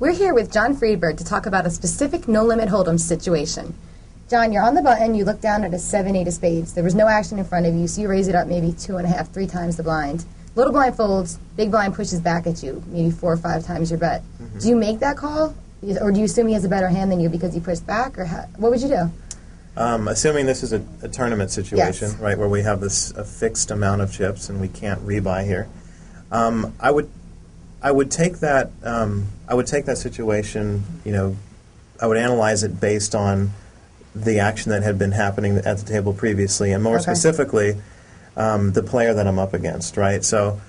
We're here with Jon Friedberg to talk about a specific no-limit hold'em situation. Jon, you're on the button, you look down at a 7-8 of spades. There was no action in front of you, so you raise it up maybe 2.5, 3 times the blind. Little blind folds, big blind pushes back at you, maybe 4 or 5 times your bet. Mm-hmm. Do you make that call? Or do you assume he has a better hand than you because he pushed back? Or what would you do? Assuming this is a tournament situation, yes, right, where we have a fixed amount of chips and we can't rebuy here, I would take that. I would take that situation. I would analyze it based on the action that had been happening at the table previously, and more specifically, the player that I'm up against. Right. So,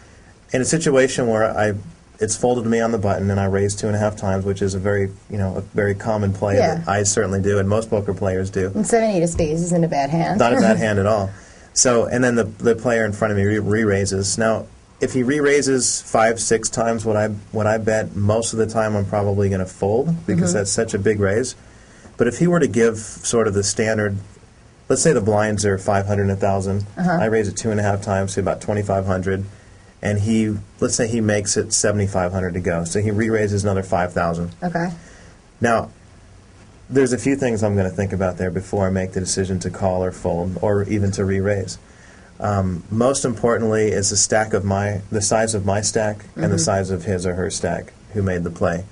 in a situation where it's folded to me on the button and I raise 2.5 times, which is a very common play that I certainly do, and most poker players do. And 7-8 of spades isn't a bad hand. Not a bad hand at all. So, and then the player in front of me re-raises. Now, if he re-raises 5, 6 times what I bet, most of the time I'm probably going to fold because that's such a big raise. But if he were to give sort of the standard, let's say the blinds are 500 and 1,000, I raise it 2.5 times, so about 2,500, and let's say he makes it 7,500 to go, so he re-raises another 5,000. Okay. Now, there's a few things I'm going to think about there before I make the decision to call or fold, or even to re-raise. Most importantly is the size of my stack and the size of his or her stack who made the play.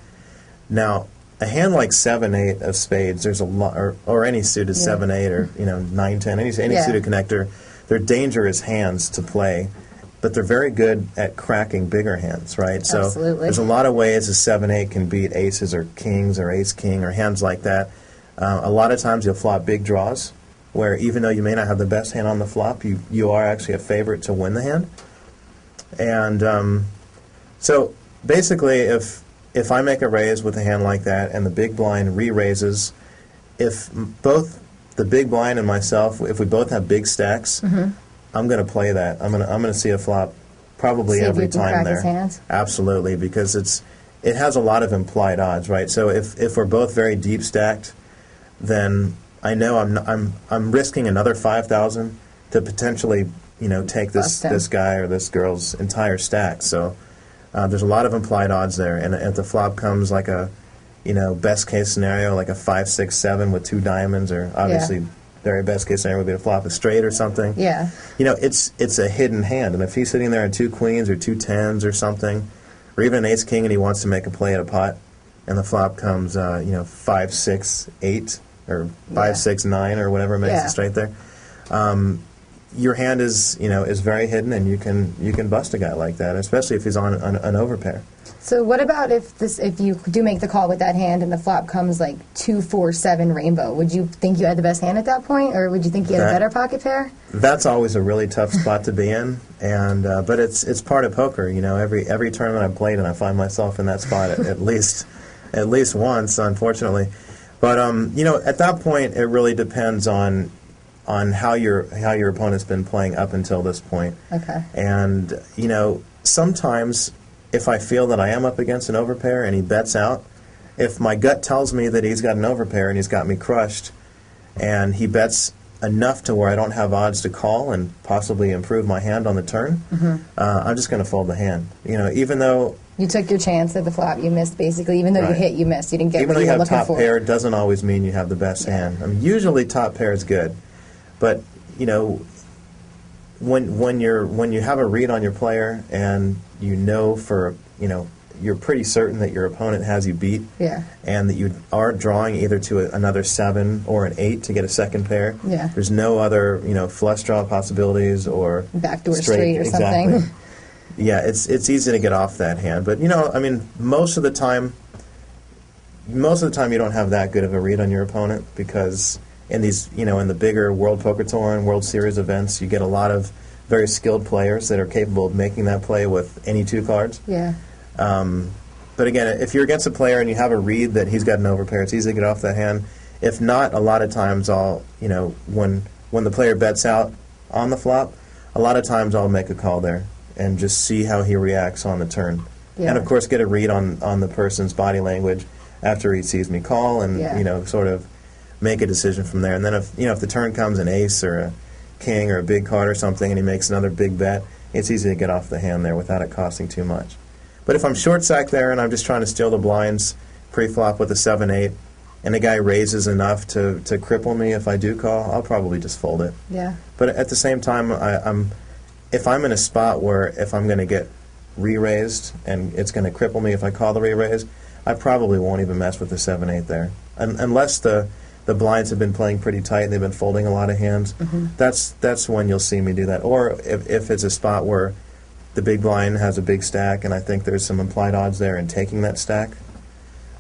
Now, a hand like 7-8 of spades, there's a lot, or any suited 7-8 or 9-10, any suited connector, they're dangerous hands to play, but they're very good at cracking bigger hands, right? So there's a lot of ways a 7-8 can beat aces or kings or ace-king or hands like that. A lot of times you'll flop big draws, where even though you may not have the best hand on the flop, you are actually a favorite to win the hand. And so basically, if I make a raise with a hand like that and the big blind re-raises, if both the big blind and myself, if we both have big stacks, I'm going to play that. I'm going to see a flop probably every time there. His hands? Absolutely, because it has a lot of implied odds, right? So if we're both very deep stacked, then I know I'm risking another 5,000 to potentially take this guy or this girl's entire stack. So there's a lot of implied odds there, and if the flop comes like a best case scenario like a 5, 6, 7 with 2 diamonds, or obviously very best case scenario would be to flop a straight or something. Yeah. It's a hidden hand, and if he's sitting there at 2 queens or 2 tens or something, or even an ace king, and he wants to make a play at a pot, and the flop comes 5, 6, 8. Or 5, 6, 9, or whatever makes it straight there. Your hand is very hidden, and you can bust a guy like that, especially if he's on an overpair. So what about if you do make the call with that hand and the flop comes like 2, 4, 7 rainbow? Would you think you had the best hand at that point, or would you think you had a better pocket pair? That's always a really tough spot to be in, and but it's part of poker. Every tournament I've played, and I find myself in that spot at least once, unfortunately. But at that point, it really depends on how your opponent's been playing up until this point. Okay. And sometimes if I feel that I am up against an overpair and he bets out, if my gut tells me that he's got an overpair and he's got me crushed, and he bets enough to where I don't have odds to call and possibly improve my hand on the turn, I'm just going to fold the hand. Even though you took your chance at the flop, you missed basically. Even though you hit, you missed. You didn't get even what you were looking for. Even though you have top pair, it doesn't always mean you have the best hand. I mean, usually top pair is good, but when you have a read on your player and you're pretty certain that your opponent has you beat, and that you are drawing either to another 7 or an 8 to get a second pair. Yeah. There's no other flush draw possibilities or backdoor straight or something. Yeah, it's easy to get off that hand, but most of the time you don't have that good of a read on your opponent, because in these in the bigger World Poker Tour and World Series events, you get a lot of very skilled players that are capable of making that play with any 2 cards. Yeah. But again, if you're against a player and you have a read that he's got an overpair, it's easy to get off that hand. If not, a lot of times when the player bets out on the flop, a lot of times I'll make a call there and just see how he reacts on the turn. Yeah. And of course get a read on the person's body language after he sees me call, and sort of make a decision from there. And then if the turn comes an ace or a king or a big card or something and he makes another big bet, it's easy to get off the hand there without it costing too much. But if I'm short stack there and I'm just trying to steal the blinds pre-flop with a 7-8, and the guy raises enough to cripple me if I do call, I'll probably just fold it. Yeah. But at the same time, if I'm in a spot where if I'm going to get re-raised and it's going to cripple me if I call the re-raise, I probably won't even mess with the 7-8 there. Unless the blinds have been playing pretty tight and they've been folding a lot of hands, that's when you'll see me do that. Or if it's a spot where the big blind has a big stack and I think there's some implied odds there in taking that stack.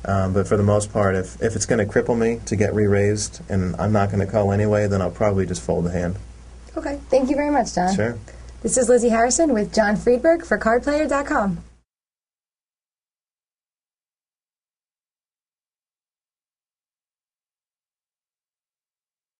But for the most part, if it's going to cripple me to get re-raised and I'm not going to call anyway, then I'll probably just fold the hand. Okay. Thank you very much, Jon. Sure. This is Lizzie Harrison with Jon Friedberg for CardPlayer.com.